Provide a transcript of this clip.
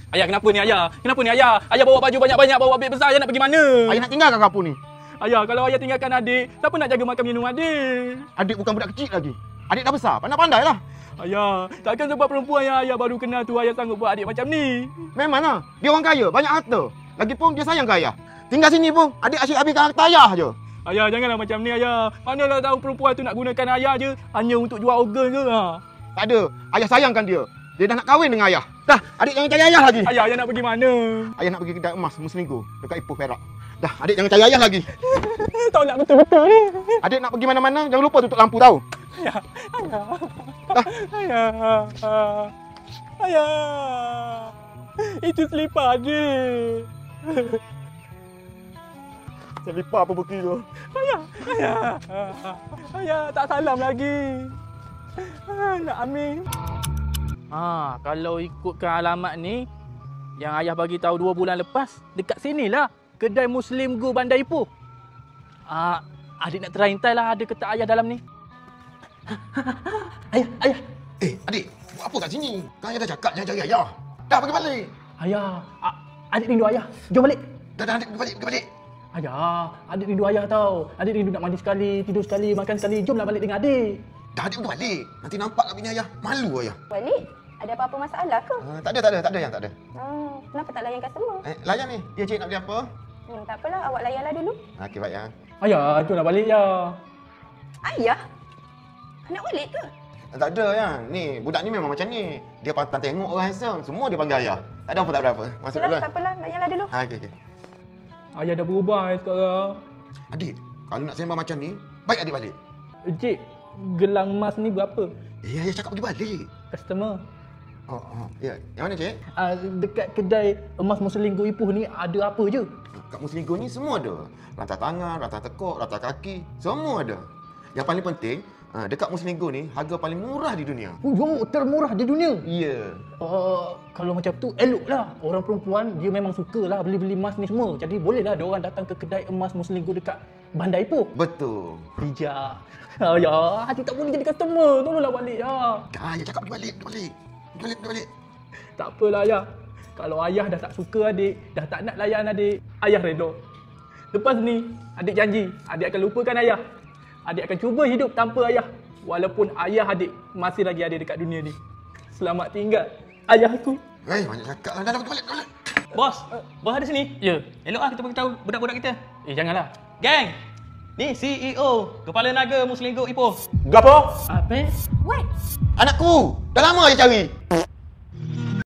Ayah, kenapa ni ayah? Kenapa ni ayah? Ayah bawa baju banyak-banyak, bawa beg besar, ayah nak pergi mana? Ayah nak tinggalkan kampung ni. Ayah, kalau ayah tinggalkan adik, siapa nak jaga makan minum adik? Adik bukan budak kecil lagi. Adik dah besar, pandai-pandai lah. Ayah, takkan sebab perempuan yang ayah baru kenal tu ayah sanggup buat adik macam ni? Memanglah, dia orang kaya, banyak harta. Lagipun dia sayang ke ayah. Tinggal sini pun, adik asyik habiskan harta ayah je. Ayah, janganlah macam ni ayah. Manalah tahu perempuan tu nak gunakan ayah je hanya untuk jual organ ke? Ha? Tak ada, ayah sayangkan dia. Dia dah nak kahwin dengan ayah. Dah, adik jangan cari ayah lagi. Ayah nak pergi mana? Ayah nak pergi kedai emas Muslinggo dekat Ipoh Perak. Dah, adik jangan cari ayah lagi. Tolak betul-betul ni. Adik nak pergi mana-mana, jangan lupa tutup lampu tahu. Ayah, ayah, ayah, itu selipar adik. Selipar apa bukti tu? Ayah, tak salam lagi. Nak ambil. Kalau ikutkan alamat ni, yang ayah bagi tahu 2 bulan lepas, dekat sinilah kedai Muslim Go Bandar Ipoh. Adik nak try intai lah ada ke tak ayah dalam ni. Ayah. Adik, buat apa kat sini? Kan ayah dah cakap jangan cari ayah. Dah, pergi balik. Ayah, adik rindu ayah. Jom balik. Dah, adik pergi balik. Ayah, adik rindu ayah tau. Adik rindu nak mandi sekali, tidur sekali, makan sekali. Jomlah balik dengan adik. Dah, adik pergi balik. Nanti nampak kat bini ayah. Malu ayah. Balik? Ada apa-apa masalah ke? Tak ada yang tak ada. Kenapa tak layan customer? Layan ni. Dia cik nak beli apa? Tak apalah, awak layanlah dulu. Okey, baik ya. Ayah, jomlah balik ya. Ayah? Nak balik ke? Tak ada ya. Ni, budak ni memang macam ni. Dia pantang tengok orang handsome. Semua dia panggil ayah. Tak ada apa tak berapa. Masuk dulu. Tak apalah, layanlah dulu. Okey. Ayah dah berubah sekarang. Adik, kalau nak sembang macam ni, baik adik balik. Cik, gelang emas ni berapa? Ayah cakap pergi balik. Customer. Ya. Yang mana cik? Dekat kedai emas Muslim Go Ipoh ni ada apa je? Kat Muslim Go ni semua ada. Rantai tangan, rantai tekuk, rantai kaki, semua ada. Yang paling penting, dekat Muslim Go ni harga paling murah di dunia. Termurah di dunia? Ya. Kalau macam tu eloklah. Orang perempuan dia memang sukalah beli-beli emas ni semua. Jadi bolehlah dia orang datang ke kedai emas Muslim Go dekat Bandar Ipoh. Betul. Bijak. Ya, hati tak boleh jadi customer. Tolonglah balik ya. Ayah cakap pergi balik. Balik. Tak apalah ayah. Kalau ayah dah tak suka adik, dah tak nak layan adik, ayah reda. Lepas ni, adik janji, adik akan lupakan ayah. Adik akan cuba hidup tanpa ayah. Walaupun ayah adik masih lagi ada dekat dunia ni. Selamat tinggal, ayahku. Banyak cakap lah. Dah, balik. Bos ada sini? Ya. Eloklah kita beritahu budak-budak kita. Janganlah. Gang, ni CEO, Kepala Naga Muslim Go Ipoh. Gapo? Apa? What? Anakku, dah lama je cari.